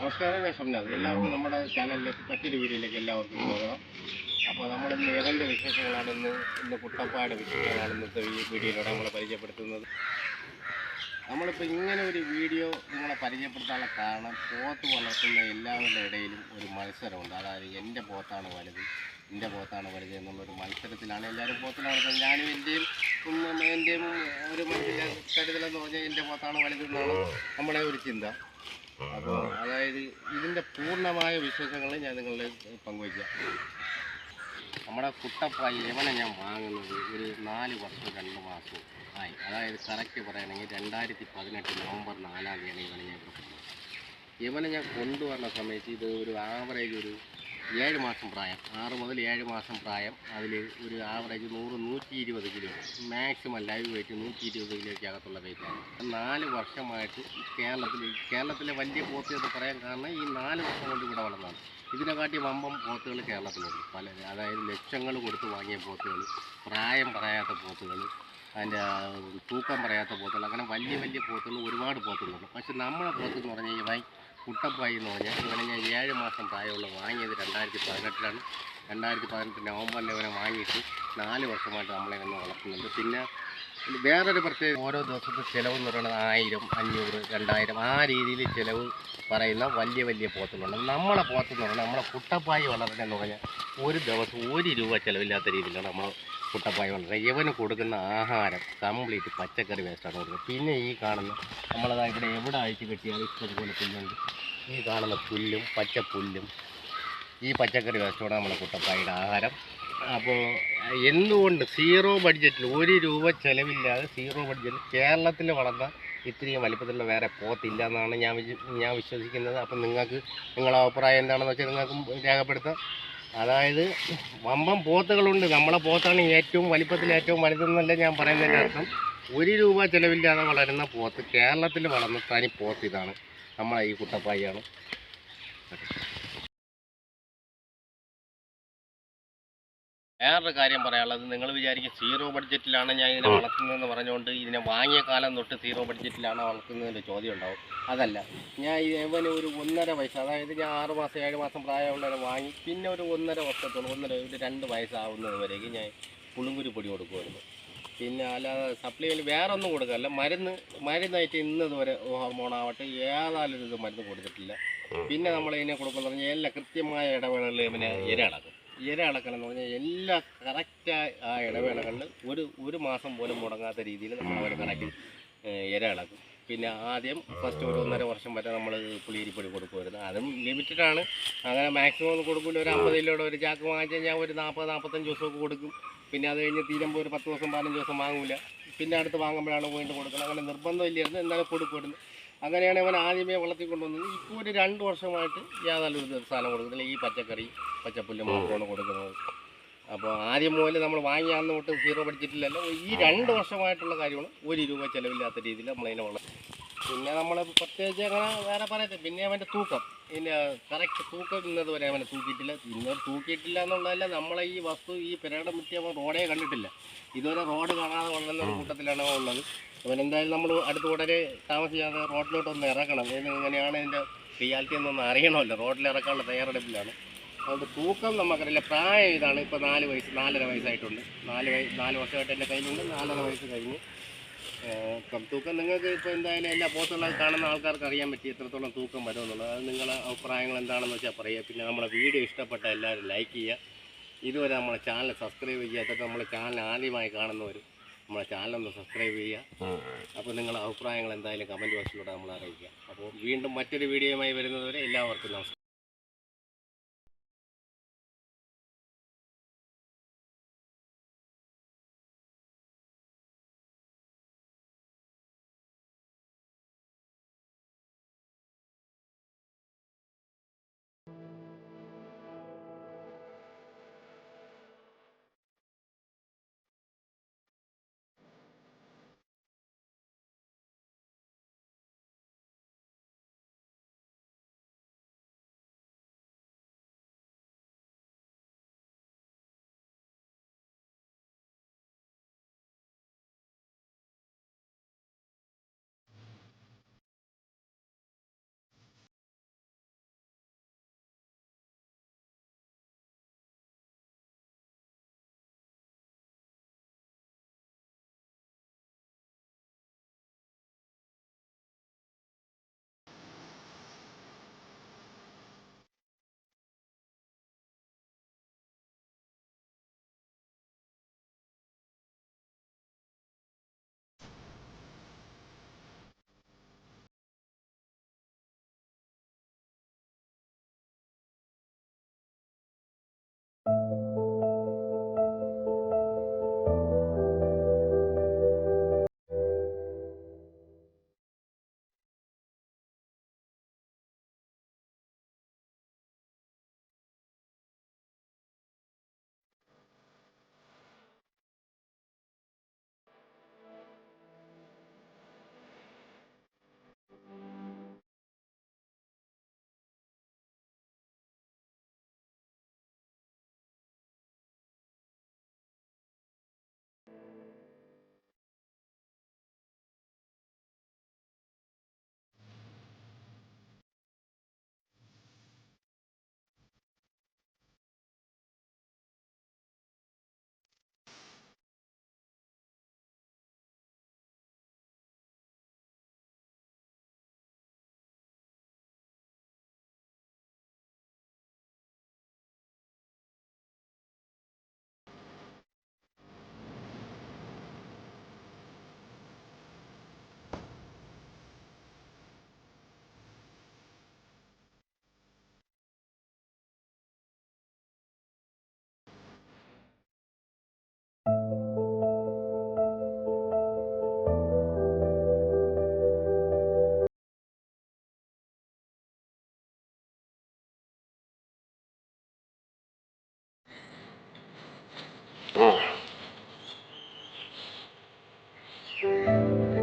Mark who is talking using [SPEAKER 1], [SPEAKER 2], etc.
[SPEAKER 1] നമസ്കാരം, ഞാൻ ഷംനാഥ്. എല്ലാവർക്കും നമ്മുടെ ചാനലിലേക്ക് മറ്റൊരു വീഡിയോയിലേക്ക് എല്ലാവർക്കും സ്വാഗതം. അപ്പോൾ നമ്മളിന്ന് ഏതെൻ്റെ വിശേഷങ്ങളാണ് ഇന്ന് കുട്ടപ്പാട് വിശേഷങ്ങളാണ് ഇന്നത്തെ ഈ വീഡിയോയിലൂടെ നമ്മളെ പരിചയപ്പെടുത്തുന്നത്. നമ്മളിപ്പോൾ ഇങ്ങനെ ഒരു വീഡിയോ നിങ്ങളെ പരിചയപ്പെടുത്താനുള്ള കാരണം, പോത്ത് വളർത്തുന്ന എല്ലാവരുടെ ഇടയിലും ഒരു മത്സരമുണ്ട്. അതായത് എൻ്റെ പോത്താണ് വലുത്, എൻ്റെ പോത്താണ് വലുത് എന്നുള്ളൊരു മത്സരത്തിലാണ് എല്ലാവരും പോത്ത് വളർത്തുന്നത്. ഞാനും എൻ്റെയും ഒരു കരുതലെന്ന് പറഞ്ഞാൽ എൻ്റെ പോത്താണ് വലുതെന്നാണ് നമ്മുടെ ഒരു ചിന്ത. അപ്പോൾ അതായത് ഇതിൻ്റെ പൂർണ്ണമായ വിശേഷങ്ങൾ ഞാൻ നിങ്ങളുടെ പങ്കുവയ്ക്കാം. നമ്മുടെ കുട്ടപ്പായി യവനെ ഞാൻ വാങ്ങുന്നത് ഒരു 4 വർഷം 2 മാസവും ആയി. അതായത് കറക്റ്റ് പറയുകയാണെങ്കിൽ 2018 നവംബർ 4-ാം തീയതി ഇവനെ ഞാൻ കൊണ്ടുവന്നത്. ഇവനെ ഞാൻ കൊണ്ടുവരുന്ന സമയത്ത് ഇത് ഒരു ആവറേജ് ഒരു 7 മാസം പ്രായം, 6 മുതൽ 7 മാസം പ്രായം. അതിൽ ഒരു average 100-120 kilo, maximum live weight 120 കിലോയ്ക്കകത്തുള്ള വെയിറ്റാണ്. 4 വർഷമായിട്ട് കേരളത്തിലെ വലിയ പോത്ത് എന്ന് പറയാൻ കാരണം ഈ 4 വർഷം കൊണ്ട് ഇവിടെ വളർന്നതാണ്. ഇതിനെക്കാട്ടി വമ്പം പോത്തുകൾ കേരളത്തിലുണ്ട് പല. അതായത് ലക്ഷങ്ങൾ കൊടുത്ത് വാങ്ങിയ പോത്തുകൾ, പ്രായം പറയാത്ത പോത്തുകൾ, അതിൻ്റെ തൂക്കം പറയാത്ത പോത്തുകൾ, അങ്ങനെ വലിയ വലിയ പോത്തുകൾ ഒരുപാട് പോത്തുകളുണ്ട്. പക്ഷെ നമ്മളെ പോത്ത് എന്ന് പറഞ്ഞാൽ ഈ കുട്ടപ്പായി എന്ന് പറഞ്ഞാൽ ഇവനെ ഞാൻ 7 മാസം പ്രായമുള്ള വാങ്ങിയത് 2018-ലാണ്. 2018 നവംബറിൽ ഇവനെ വാങ്ങിയിട്ട് 4 വർഷമായിട്ട് നമ്മളെ ഇങ്ങനെ വളർത്തുന്നുണ്ട്. പിന്നെ വേറൊരു പ്രത്യേകം, ഓരോ ദിവസത്തെ ചിലവ് എന്ന് പറയുന്നത് 1000, 500, 2000 ആ രീതിയിൽ ചിലവ് പറയുന്ന വലിയ വലിയ പോത്തുകളുണ്ട്. നമ്മളെ പോത്തെന്ന് പറഞ്ഞാൽ നമ്മളെ കുട്ടപ്പായി വളർത്തുന്നതെന്ന് പറഞ്ഞാൽ ഒരു ദിവസം 1 രൂപ ചിലവില്ലാത്ത രീതിയിലാണ് നമ്മൾ കുട്ടപ്പായി വളർത്തുന്നത്. ഇവന് കൊടുക്കുന്ന ആഹാരം കംപ്ലീറ്റ് പച്ചക്കറി വേസ്റ്റാണ് കൊടുക്കുന്നത്. പിന്നെ ഈ കാണുന്ന നമ്മളതാ ഇവിടെ എവിടെ അയച്ച് കെട്ടിയാൽ ഇഷ്ടംപോലെ പുല്ലുണ്ട്. ഈ കാണുന്ന പുല്ലും പച്ചപ്പുല്ലും ഈ പച്ചക്കറി വേസ്റ്റോടെ നമ്മളെ കുട്ടപ്പായുടെ ആഹാരം. അപ്പോൾ എന്തുകൊണ്ട് 0 ബഡ്ജറ്റിൽ 1 രൂപ ചിലവില്ലാതെ 0 ബഡ്ജറ്റിൽ കേരളത്തിൽ വളർന്ന ഇത്രയും വലിപ്പത്തിലുള്ള വേറെ പോത്തില്ല എന്നാണ് ഞാൻ വിശ്വസിക്കുന്നത്. അപ്പം നിങ്ങളുടെ അഭിപ്രായം എന്താണെന്ന് വെച്ചാൽ നിങ്ങൾക്കും രേഖപ്പെടുത്താം. അതായത് വമ്പം പോത്തുകളുണ്ട്. നമ്മളെ പോത്താണ് ഏറ്റവും വലിപ്പത്തിൽ ഏറ്റവും വലുതെന്നല്ല ഞാൻ പറയുന്നതിൻ്റെ അർത്ഥം. 1 രൂപ ചിലവില്ലാതെ വളരുന്ന പോത്ത്, കേരളത്തിൽ വളർന്ന തനി പോത്ത് ഇതാണ്, നമ്മളെ ഈ കുട്ടപ്പായിയാണ്. വേറൊരു കാര്യം പറയാനുള്ളത്, നിങ്ങൾ വിചാരിക്കും 0 ബഡ്ജറ്റിലാണ് ഞാൻ ഇതിനെ വളർത്തുന്നതെന്ന് പറഞ്ഞുകൊണ്ട് ഇതിനെ വാങ്ങിയ കാലം തൊട്ട് 0 ബഡ്ജറ്റിലാണ് വളർത്തുന്നതിൻ്റെ ചോദ്യം ഉണ്ടാവും. അതല്ല, ഞാൻ ഇവന് ഒരു 1.5 വയസ്സ്, അതായത് ഞാൻ 6 മാസം 7 മാസം പ്രായമുള്ളവരെ വാങ്ങി പിന്നെ ഒരു 1.5 വർഷത്തോളം, ഒരു 2 വയസ്സാവുന്നത് വരേക്കും ഞാൻ പുളുങ്കുരു പൊടി കൊടുക്കുമായിരുന്നു. പിന്നെ അല്ലാതെ സപ്ലിമെൻറ്റ് വേറെ ഒന്നും കൊടുക്കാറില്ല. മരുന്നായിട്ട് ഇന്നതുവരെ ഹോർമോണാവട്ടെ ഏതായാലും ഇത് മരുന്ന് കൊടുത്തിട്ടില്ല. പിന്നെ നമ്മളിതിനെ കൊടുക്കുമെന്ന് പറഞ്ഞാൽ എല്ലാ കൃത്യമായ ഇടവേളകളിൽ ഇവനെ ഇര അളക്കണം എന്ന് പറഞ്ഞാൽ എല്ലാ കറക്റ്റായ ആ ഇടവേളകളിൽ ഒരു മാസം പോലും മുടങ്ങാത്ത രീതിയിൽ നമ്മൾ കറക്റ്റ് ഇര അളക്കും. പിന്നെ ആദ്യം ഫസ്റ്റ് ഒരു 1.5 വർഷം വരെ നമ്മൾ പുളിയരിപ്പൊടി കൊടുക്കുമായിരുന്നു. അതും ലിമിറ്റഡാണ്. അങ്ങനെ മാക്സിമം ഒന്നും കൊടുക്കില്ല. ഒരു 50 കിലോയുടെ ഒരു ചാക്ക് വാങ്ങിച്ചാൽ ഞാൻ ഒരു 40-45 ദിവസമൊക്കെ കൊടുക്കും. പിന്നെ അത് കഴിഞ്ഞ് തീരുമ്പോൾ ഒരു 10 ദിവസം 15 ദിവസം വാങ്ങില്ല. പിന്നെ അടുത്ത് വാങ്ങുമ്പോഴാണ് വീണ്ടും കൊടുക്കുന്നത്. അങ്ങനെ നിർബന്ധമില്ലായിരുന്നു, എന്നാലും കൊടുക്കുമായിരുന്നു. അങ്ങനെയാണ് അവൻ ആദ്യമേ വളർത്തിക്കൊണ്ടുവന്നത്. ഇപ്പോൾ ഒരു 2 വർഷമായിട്ട് യാതൊരു സാധനം കൊടുക്കുന്നില്ല. ഈ പച്ചപ്പുല്ല് മാത്രമാണ് കൊടുക്കുന്നത്. അപ്പോൾ ആദ്യം മുതൽ നമ്മൾ വാങ്ങിയ അന്ന് തൊട്ട് 0 ബഡ്ജറ്റിലല്ല, ഈ 2 വർഷമായിട്ടുള്ള കാര്യമാണ് 1 രൂപ ചിലവില്ലാത്ത രീതിയിൽ നമ്മളതിനെ വളർത്തും. പിന്നെ നമ്മൾ പ്രത്യേകിച്ച് അങ്ങനെ വേറെ പറയത്തില്ല. പിന്നെ അവൻ്റെ തൂക്കം, പിന്നെ കറക്റ്റ് തൂക്കം ഇന്നത് വരെ അവനെ തൂക്കിയിട്ടില്ല. ഇന്നത് തൂക്കിയിട്ടില്ല എന്നുള്ളതല്ല, നമ്മളെ ഈ വസ്തു ഈ പെരയുടെ മുറ്റി അവൻ റോഡേ കണ്ടിട്ടില്ല. ഇതുവരെ റോഡ് കാണാതെ വളരുന്ന ഒരു കൂട്ടത്തിലാണ് അവൻ ഉള്ളത്. അവനെന്തായാലും നമ്മൾ അടുത്ത് ഉടനെ താമസിക്കാതെ റോഡിലോട്ടൊന്ന് ഇറക്കണം. എങ്ങനെയാണ് ഇതിൻ്റെ റിയാലിറ്റി എന്നൊന്ന് അറിയണമല്ലോ. റോഡിൽ ഇറക്കാനുള്ള തയ്യാറെടുപ്പിലാണ്. അതുകൊണ്ട് തൂക്കം നമുക്കറിയില്ല. പ്രായം ഇതാണ്. ഇപ്പോൾ 4 വയസ്സ് 4.5 വയസ്സായിട്ടുണ്ട്. 4 വർഷമായിട്ട് എൻ്റെ കയ്യിലുണ്ട്. 4.5 വയസ്സ് കഴിഞ്ഞ്. തൂക്കം നിങ്ങൾക്ക് ഇപ്പോൾ എന്തായാലും എല്ലാ പോത്തുകളൊക്കെ കാണുന്ന ആൾക്കാർക്ക് അറിയാൻ പറ്റി എത്രത്തോളം തൂക്കം വരുമെന്നുള്ളത്. അത് നിങ്ങളെ അഭിപ്രായങ്ങൾ എന്താണെന്ന് വെച്ചാൽ പറയുക. പിന്നെ നമ്മുടെ വീഡിയോ ഇഷ്ടപ്പെട്ട എല്ലാവരും ലൈക്ക് ചെയ്യുക. ഇതുവരെ നമ്മളെ ചാനൽ സബ്സ്ക്രൈബ് ചെയ്യുക. അതൊക്കെ നമ്മളെ ചാനൽ ആദ്യമായി കാണുന്നവർ നമ്മളെ ചാനലൊന്ന് സബ്സ്ക്രൈബ് ചെയ്യുക. അപ്പോൾ നിങ്ങളുടെ അഭിപ്രായങ്ങൾ എന്തായാലും കമൻറ്റ് ബോക്സിലൂടെ നമ്മൾ അറിയിക്കുക. അപ്പോൾ വീണ്ടും മറ്റൊരു വീഡിയോയുമായി വരുന്നതുവരെ എല്ലാവർക്കും നമസ്കാരം.